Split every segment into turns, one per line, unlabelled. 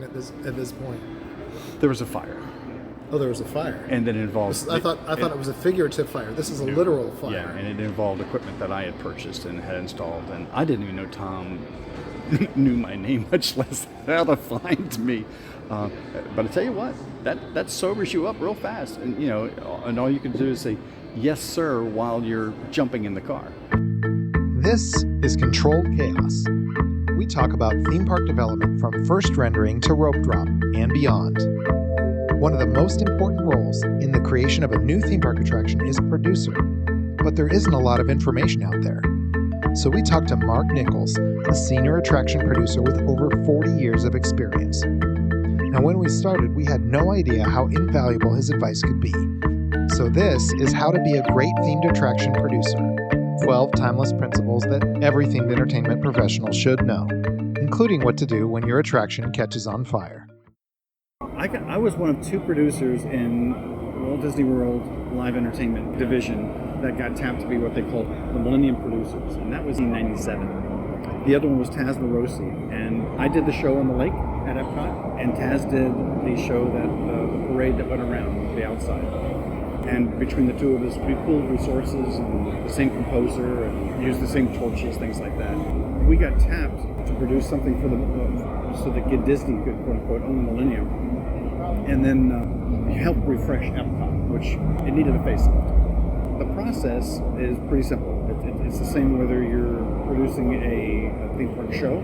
happening at this point?
There was a fire.
Oh, there was a fire.
And then it involved...
I thought it was a figurative fire. This is a literal fire.
Yeah, and it involved equipment that I had purchased and had installed. And I didn't even know Tom knew my name, much less how to find me. But I tell you what, that sobers you up real fast. And, and all you can do is say, yes, sir, while you're jumping in the car.
This is Controlled Chaos. We talk about theme park development from first rendering to rope drop and beyond. One of the most important roles in the creation of a new theme park attraction is producer, but there isn't a lot of information out there. So we talked to Mark Nichols, a senior attraction producer with over 40 years of experience. Now, when we started, we had no idea how invaluable his advice could be. So this is how to be a great themed attraction producer. 12 timeless principles that every themed entertainment professional should know, including what to do when your attraction catches on fire.
I was one of two producers in Walt Disney World Live Entertainment division that got tapped to be what they called the Millennium Producers, and that was in '97. The other one was Taz Morosi, and I did the show on the lake at Epcot, and Taz did the show the parade that went around the outside. And between the two of us, we pooled resources and the same composer and used the same torches, things like that. We got tapped to produce something for so that Disney could, quote unquote, own Millennium. And then help refresh Epcot, which it needed a facelift. The process is pretty simple. It's the same whether you're producing a theme park show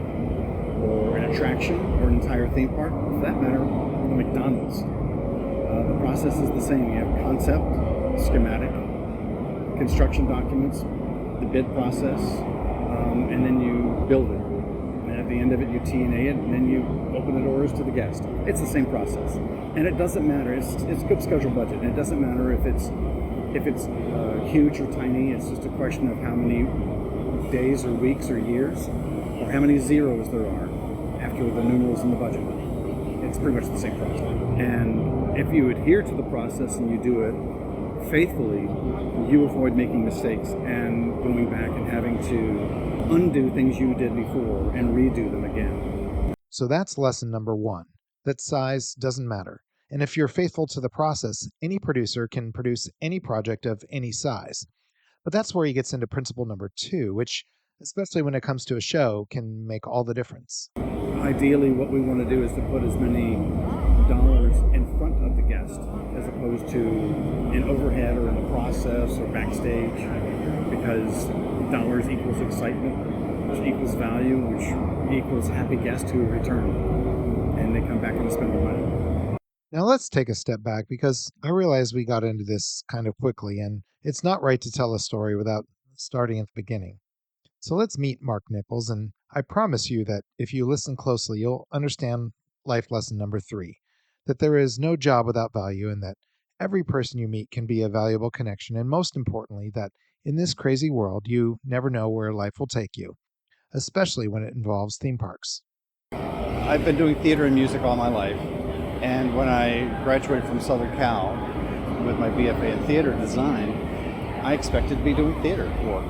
or an attraction or an entire theme park. For that matter, McDonald's. The process is the same. You have concept, schematic, construction documents, the bid process, and then you build it. And at the end of it, you T&A it, and then you open the doors to the guest. It's the same process. And it doesn't matter. It's good schedule budget. And it doesn't matter if it's huge or tiny. It's just a question of how many days or weeks or years or how many zeros there are after the numerals in the budget. It's pretty much the same process. And if you adhere to the process and you do it faithfully, you avoid making mistakes and going back and having to undo things you did before and redo them again.
So that's lesson number 1, that size doesn't matter. And if you're faithful to the process, any producer can produce any project of any size. But that's where he gets into principle number 2, which, especially when it comes to a show, can make all the difference.
Ideally, what we want to do is to put as many dollars in front of the guest as opposed to in overhead or in the process or backstage, because dollars equals excitement, which equals value, which equals happy guests who return and they come back and spend their money.
Now let's take a step back, because I realize we got into this kind of quickly and it's not right to tell a story without starting at the beginning. So let's meet Mark Nichols, and I promise you that if you listen closely, you'll understand life lesson number 3, that there is no job without value, and that every person you meet can be a valuable connection, and most importantly, that in this crazy world, you never know where life will take you, especially when it involves theme parks.
I've been doing theater and music all my life, and when I graduated from Southern Cal with my BFA in theater design, I expected to be doing theater work.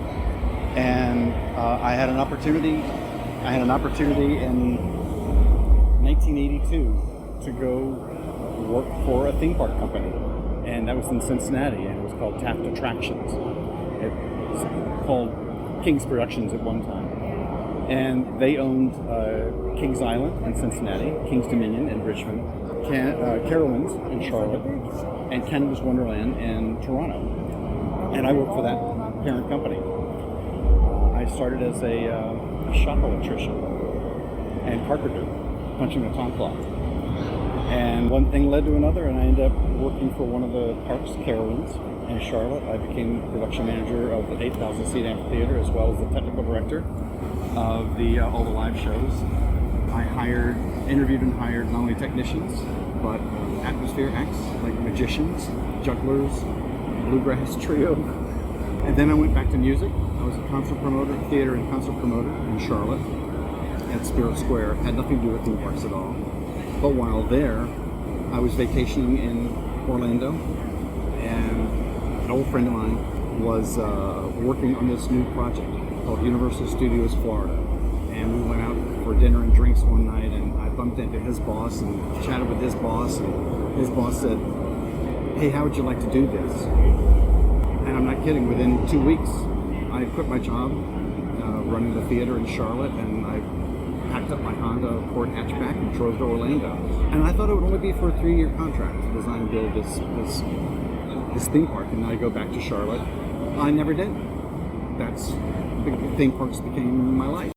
And I had an opportunity in 1982 to go work for a theme park company, and that was in Cincinnati, and it was called Taft Attractions. It was called King's Productions at one time, and they owned Kings Island in Cincinnati, King's Dominion in Richmond, Carowinds in Charlotte, and Canada's Wonderland in Toronto. And I worked for that parent company. I started as a shop electrician and carpenter, punching the tom clock. And one thing led to another, and I ended up working for one of the parks, Carowinds, in Charlotte. I became production manager of the 8,000-seat amphitheater, as well as the technical director of all the live shows. I interviewed and hired not only technicians, but atmosphere acts like magicians, jugglers, bluegrass trio. And then I went back to music. I was a concert promoter, theater and concert promoter in Charlotte at Spirit Square. Had nothing to do with theme parks at all. But while there, I was vacationing in Orlando, and an old friend of mine was working on this new project called Universal Studios Florida. And we went out for dinner and drinks one night, and I bumped into his boss and chatted with his boss, and his boss said, "Hey, how would you like to do this?" And I'm not kidding, within 2 weeks, I quit my job running the theater in Charlotte, and I packed up my Honda Accord hatchback and drove to Orlando. And I thought it would only be for a 3-year contract to design and build this theme park, and then I go back to Charlotte. I never did. Theme parks became my life.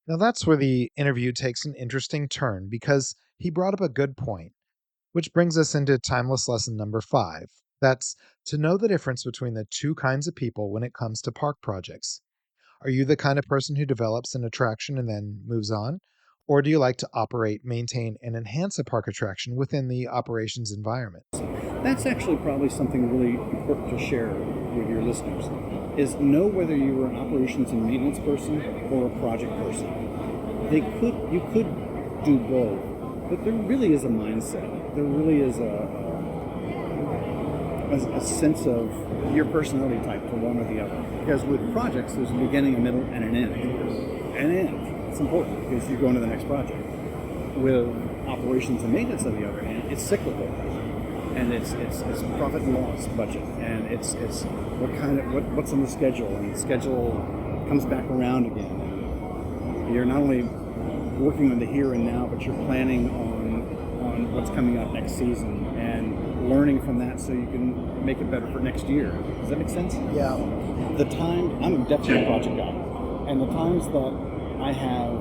Now that's where the interview takes an interesting turn because he brought up a good point, which brings us into timeless lesson number 5. That's to know the difference between the two kinds of people when it comes to park projects. Are you the kind of person who develops an attraction and then moves on? Or do you like to operate, maintain, and enhance a park attraction within the operations environment?
That's actually probably something really important to share with your listeners, is know whether you are an operations and maintenance person or a project person. You could do both, but there really is a mindset. There really is a sense of your personality type to one or the other. Because with projects, there's a beginning, a middle, and an end. An end. It's important because you're going to the next project. With operations and maintenance, on the other hand, it's cyclical, and it's profit and loss budget, and it's what's on the schedule, and the schedule comes back around again. And you're not only working on the here and now, but you're planning on what's coming up next season and learning from that so you can make it better for next year. Does that make sense?
Yeah.
I'm definitely a project guy, and the times that I have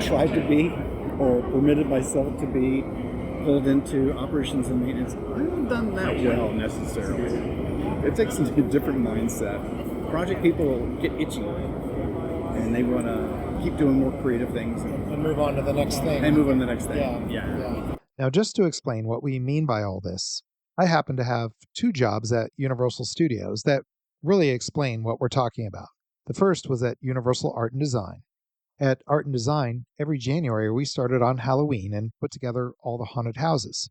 tried to be or permitted myself to be pulled into operations and maintenance, I haven't done that well necessarily. It takes a different mindset. Project people get itchy and they want to keep doing more creative things
And move on to the next thing.
Yeah.
Now, just to explain what we mean by all this, I happen to have 2 jobs at Universal Studios that really explain what we're talking about. The first was at Universal Art and Design. At Art and Design, every January we started on Halloween and put together all the haunted houses.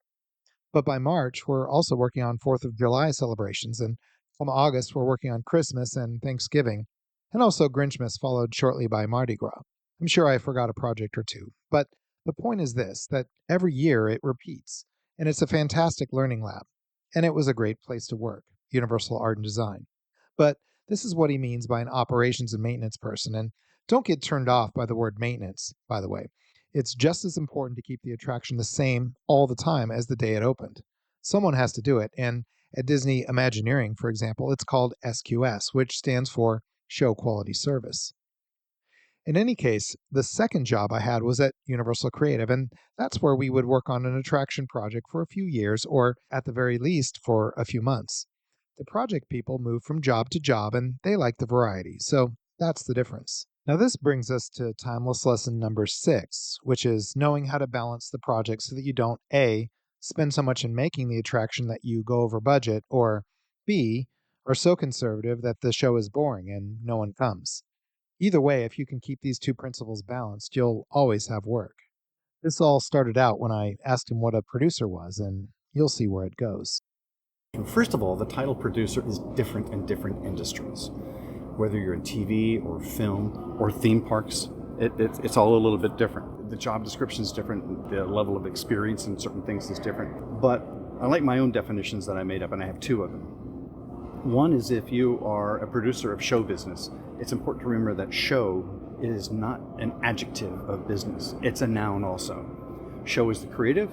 But by March, we're also working on 4th of July celebrations, and from August, we're working on Christmas and Thanksgiving, and also Grinchmas followed shortly by Mardi Gras. I'm sure I forgot a project or 2, but the point is this, that every year it repeats, and it's a fantastic learning lab, and it was a great place to work, Universal Art and Design. But this is what he means by an operations and maintenance person, and don't get turned off by the word maintenance, by the way. It's just as important to keep the attraction the same all the time as the day it opened. Someone has to do it, and at Disney Imagineering, for example, it's called SQS, which stands for Show Quality Service. In any case, the second job I had was at Universal Creative, and that's where we would work on an attraction project for a few years, or at the very least for a few months. The project people move from job to job, and they like the variety, so that's the difference. Now this brings us to timeless lesson number 6, which is knowing how to balance the project so that you don't A, spend so much in making the attraction that you go over budget, or B, are so conservative that the show is boring and no one comes. Either way, if you can keep these 2 principles balanced, you'll always have work. This all started out when I asked him what a producer was, and you'll see where it goes.
First of all, the title producer is different in different industries. Whether you're in TV or film or theme parks, it's all a little bit different. The job description is different, the level of experience in certain things is different. But I like my own definitions that I made up, and I have 2 of them. One is if you are a producer of show business, it's important to remember that show is not an adjective of business. It's a noun also. Show is the creative,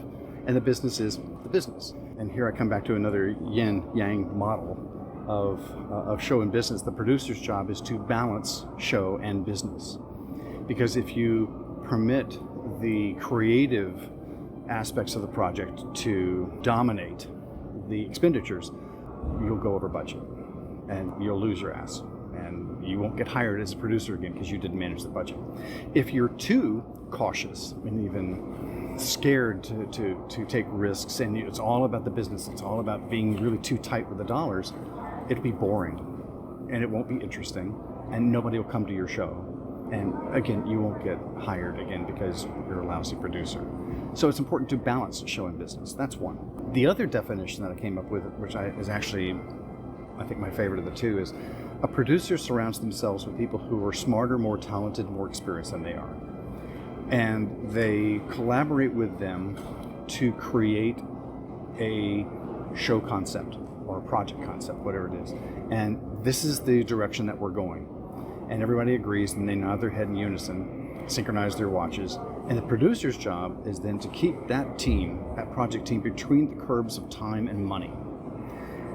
and the business is the business. And here I come back to another yin-yang model of show and business. The producer's job is to balance show and business. Because if you permit the creative aspects of the project to dominate the expenditures, you'll go over budget and you'll lose your ass. And you won't get hired as a producer again because you didn't manage the budget. If you're too cautious and even scared to take risks, and it's all about the business, it's all about being really too tight with the dollars, it'll be boring and it won't be interesting and nobody will come to your show. And again, you won't get hired again because you're a lousy producer. So it's important to balance show and business. That's one. The other definition that I came up with, which is actually, I think my favorite of the 2, is a producer surrounds themselves with people who are smarter, more talented, more experienced than they are. and they collaborate with them to create a show concept or a project concept, whatever it is. And this is the direction that we're going. And everybody agrees, and they nod their head in unison, synchronize their watches. And the producer's job is then to keep that team, that project team, between the curbs of time and money.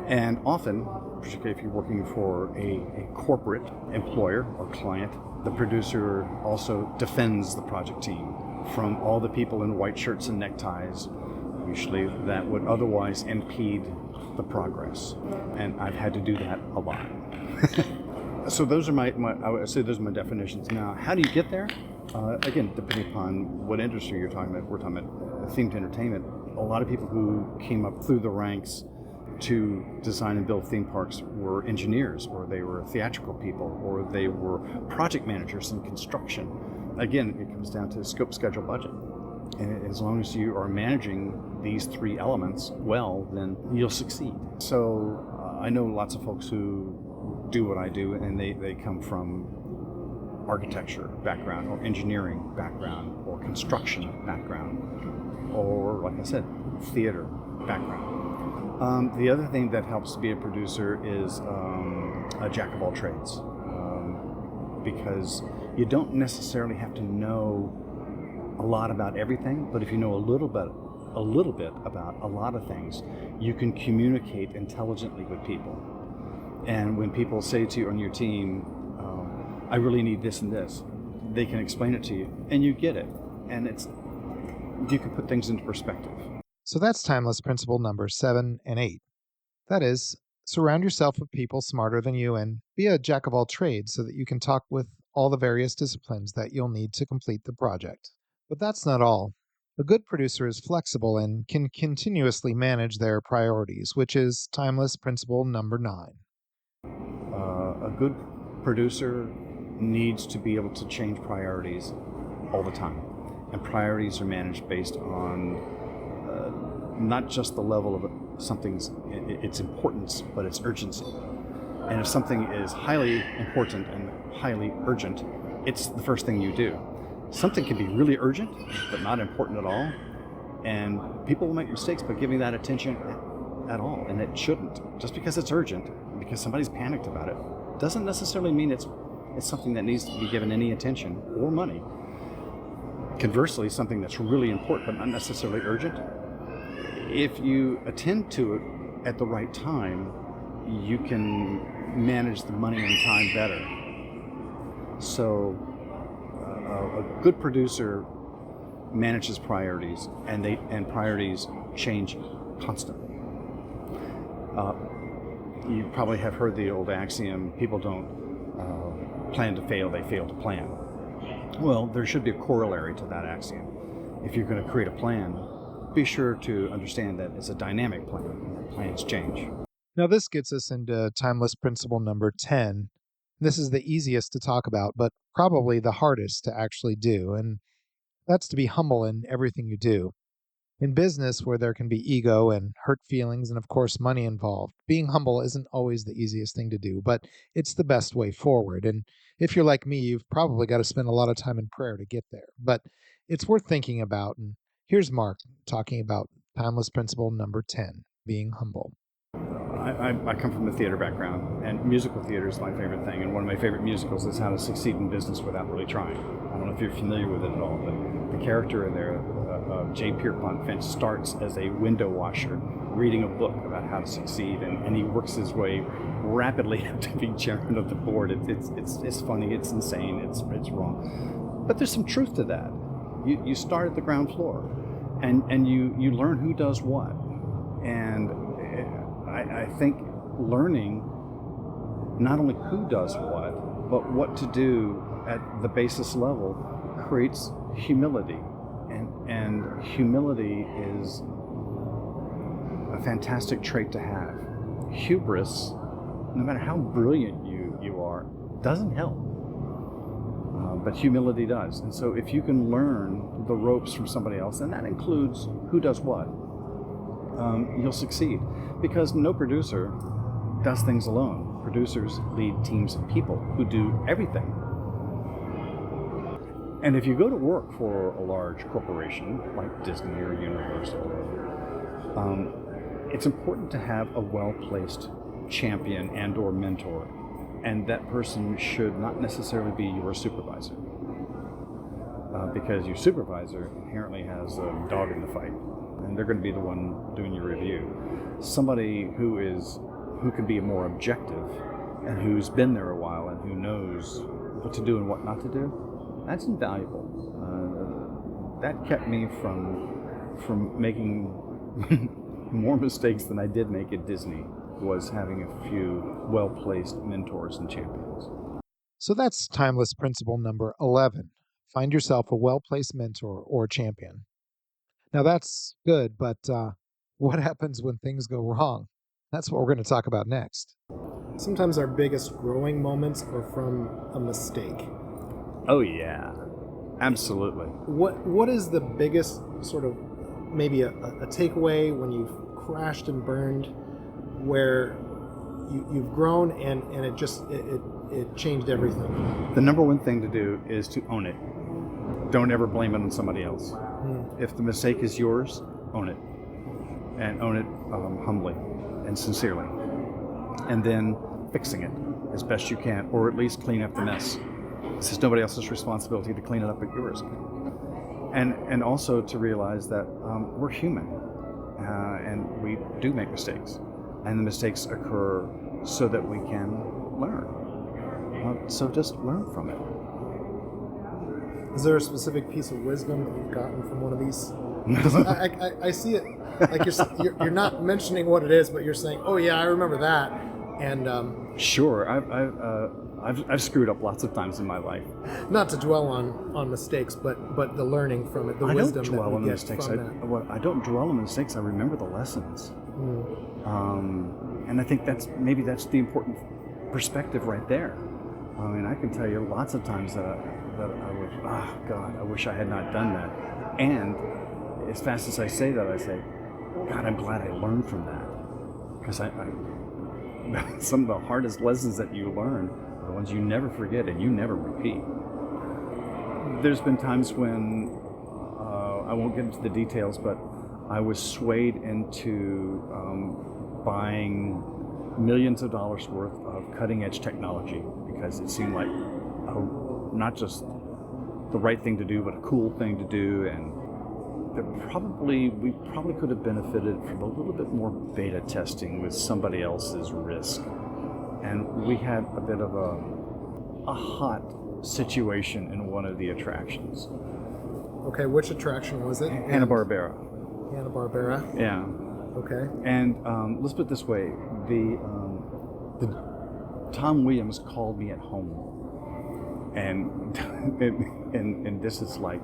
And often, particularly if you're working for a corporate employer or client, the producer also defends the project team from all the people in white shirts and neckties, usually that would otherwise impede the progress. And I've had to do that a lot. So those are I would say those are my definitions. Now, how do you get there? Again, depending upon what industry you're talking about. We're talking about themed entertainment. A lot of people who came up through the ranks to design and build theme parks were engineers, or they were theatrical people, or they were project managers in construction. Again, it comes down to scope, schedule, budget. And as long as you are managing these three elements well, then you'll succeed. So I know lots of folks who do what I do, and they come from architecture background, or engineering background, or construction background, or, like I said, theater background. The other thing that helps to be a producer is a jack of all trades, because you don't necessarily have to know a lot about everything, but if you know a little bit about a lot of things, you can communicate intelligently with people. And when people say to you on your team, I really need this and this, they can explain it to you, and you get it, and you can put things into perspective.
So that's timeless principle number 7 and 8. That is, surround yourself with people smarter than you and be a jack of all trades so that you can talk with all the various disciplines that you'll need to complete the project. But that's not all. A good producer is flexible and can continuously manage their priorities, which is timeless principle number 9.
A good producer needs to be able to change priorities all the time. And priorities are managed based on not just the level of its importance, but its urgency. And if something is highly important and highly urgent, it's the first thing you do. Something can be really urgent, but not important at all, and people will make mistakes by giving that attention at all, and it shouldn't. Just because it's urgent, because somebody's panicked about it, doesn't necessarily mean it's something that needs to be given any attention or money. Conversely, something that's really important but not necessarily urgent, if you attend to it at the right time, you can manage the money and time better. So a good producer manages priorities, and priorities change constantly. You probably have heard the old axiom, people don't plan to fail, they fail to plan. Well, there should be a corollary to that axiom. If you're going to create a plan, be sure to understand that it's a dynamic plan, and that plans change.
Now this gets us into timeless principle number 10. This is the easiest to talk about, but probably the hardest to actually do, and that's to be humble in everything you do. In business, where there can be ego and hurt feelings and, of course, money involved, being humble isn't always the easiest thing to do, but it's the best way forward. And if you're like me, you've probably got to spend a lot of time in prayer to get there. But it's worth thinking about, and here's Mark talking about timeless principle number 10, being humble.
I come from a theater background, and musical theater is my favorite thing, and one of my favorite musicals is How to Succeed in Business Without Really Trying. I don't know if you're familiar with it at all, but the character in there, J. Pierpont Finch, starts as a window washer reading a book about how to succeed, and he works his way rapidly up to being chairman of the board. It's funny, it's insane, it's wrong. But there's some truth to that. You start at the ground floor, and you learn who does what. And I think learning not only who does what, but what to do at the basis level creates humility. And humility is a fantastic trait to have. Hubris, no matter how brilliant you are, doesn't help. But humility does. And so if you can learn the ropes from somebody else, and that includes who does what, you'll succeed. Because no producer does things alone. Producers lead teams of people who do everything. And if you go to work for a large corporation like Disney or Universal, it's important to have a well-placed champion and or mentor, and that person should not necessarily be your supervisor, because your supervisor inherently has a dog in the fight, and they're going to be the one doing your review. Somebody who can be more objective and who's been there a while and who knows what to do and what not to do, that's invaluable. That kept me from making more mistakes than I did make at Disney, was having a few well-placed mentors and champions.
So that's timeless principle number 11. Find yourself a well-placed mentor or champion. Now that's good, but what happens when things go wrong? That's what we're going to talk about next.
Sometimes our biggest growing moments are from a mistake.
Oh yeah, absolutely.
What is the biggest sort of maybe a takeaway when you've crashed and burned, where you've grown and it just it changed everything?
The number one thing to do is to own it. Don't ever blame it on somebody else. If the mistake is yours, own it, and own it humbly and sincerely, and then fixing it as best you can, or at least clean up the mess. This is nobody else's responsibility to clean it up but yours. And also to realize that we're human, and we do make mistakes, and the mistakes occur so that we can learn. So just learn from it.
Is there a specific piece of wisdom that you've gotten from one of these? I see it like you're not mentioning what it is, but you're saying, "Oh yeah, I remember that." And
sure, I've screwed up lots of times in my life.
Not to dwell on mistakes, but the learning from it, the wisdom that we get from that.
I don't dwell on mistakes. I remember the lessons, and I think that's the important perspective right there. I mean, I can tell you lots of times that I was, God, I wish I had not done that. And as fast as I say that, I say, God, I'm glad I learned from that, because some of the hardest lessons that you learn are the ones you never forget and you never repeat. There's been times when, I won't get into the details, but I was swayed into buying millions of dollars worth of cutting edge technology, because it seemed like not just the right thing to do, but a cool thing to do, and we probably could have benefited from a little bit more beta testing with somebody else's risk. And we had a bit of a hot situation in one of the attractions.
Okay, which attraction was it?
Barbera.
Barbera.
Yeah.
Okay.
And let's put it this way: the Tom Williams called me at home, and this is like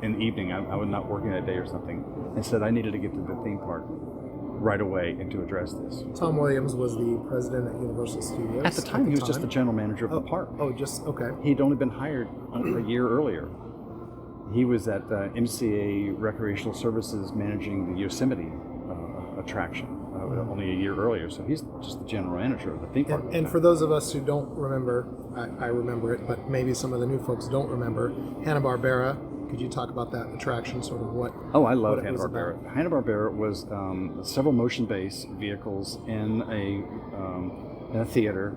in the evening. I was not working that day or something, and said I needed to get to the theme park right away and to address this.
Tom Williams was the president at Universal Studios.
At the time, he was just the general manager of the park.
Oh, just okay.
He'd only been hired a year earlier. He was at MCA Recreational Services managing the Yosemite attraction only a year earlier, so he's just the general manager of the theme park.
And for those of us who don't remember, I remember it, but maybe some of the new folks don't remember, Hanna-Barbera. Could you talk about that attraction, sort of what?
Oh, I love Hanna-Barbera. Hanna-Barbera was several motion-based vehicles in a theater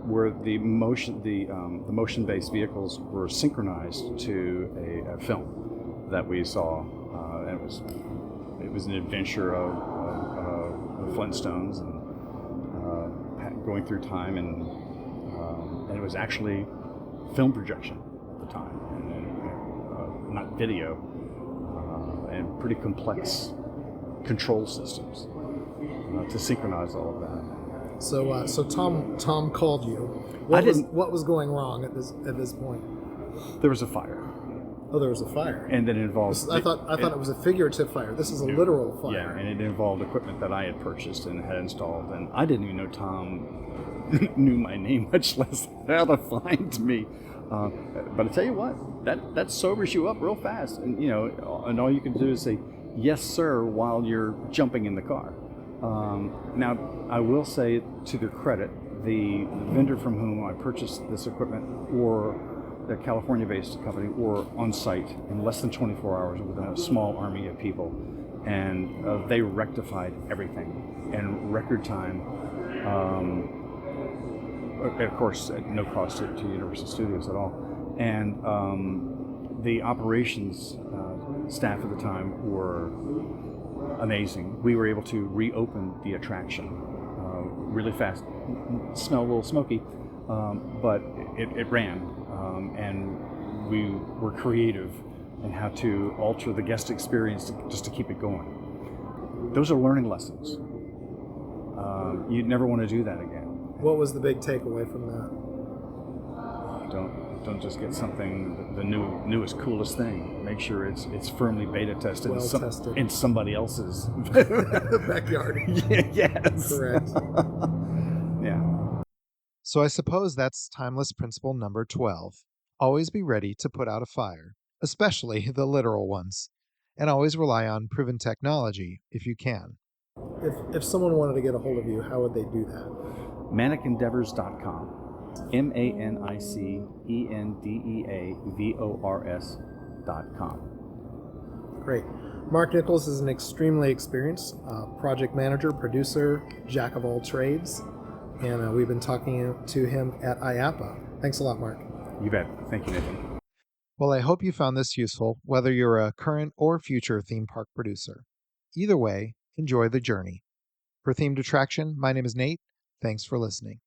where the motion-based vehicles were synchronized to a film that we saw. And it was an adventure of the Flintstones and going through time, and it was actually film projection at the time, and not video, and pretty complex control systems to synchronize all of that.
So Tom called you. What was going wrong at this point?
There was a fire.
Oh, there was a fire.
And then it involved...
I thought it was a figurative fire. This is a literal fire.
Yeah, and it involved equipment that I had purchased and had installed, and I didn't even know Tom knew my name, much less how to find me. But I tell you what, that sobers you up real fast, and and all you can do is say yes, sir, while you're jumping in the car. Now, I will say, to their credit, the vendor from whom I purchased this equipment were a California-based company, were on site in less than 24 hours with a small army of people, and they rectified everything in record time. Of course, at no cost to Universal Studios at all. And the operations staff at the time were amazing. We were able to reopen the attraction really fast. Smelled a little smoky, but it ran. And we were creative in how to alter the guest experience just to keep it going. Those are learning lessons. You'd never want to do that again.
What was the big takeaway from that?
Don't just get something the newest coolest thing. Make sure it's firmly beta tested,
Well tested.
in somebody else's
backyard.
Yes.
Correct.
Yeah.
So I suppose that's timeless principle number 12. Always be ready to put out a fire, especially the literal ones. And always rely on proven technology if you can.
If someone wanted to get a hold of you, how would they do that?
Manicendeavors.com. MANICENDEAVORS.com.
Great. Mark Nichols is an extremely experienced project manager, producer, jack of all trades, and we've been talking to him at IAPA. Thanks a lot, Mark.
You bet. Thank you, Nathan.
Well, I hope you found this useful, whether you're a current or future theme park producer. Either way, enjoy the journey. For Themed Attraction, my name is Nate. Thanks for listening.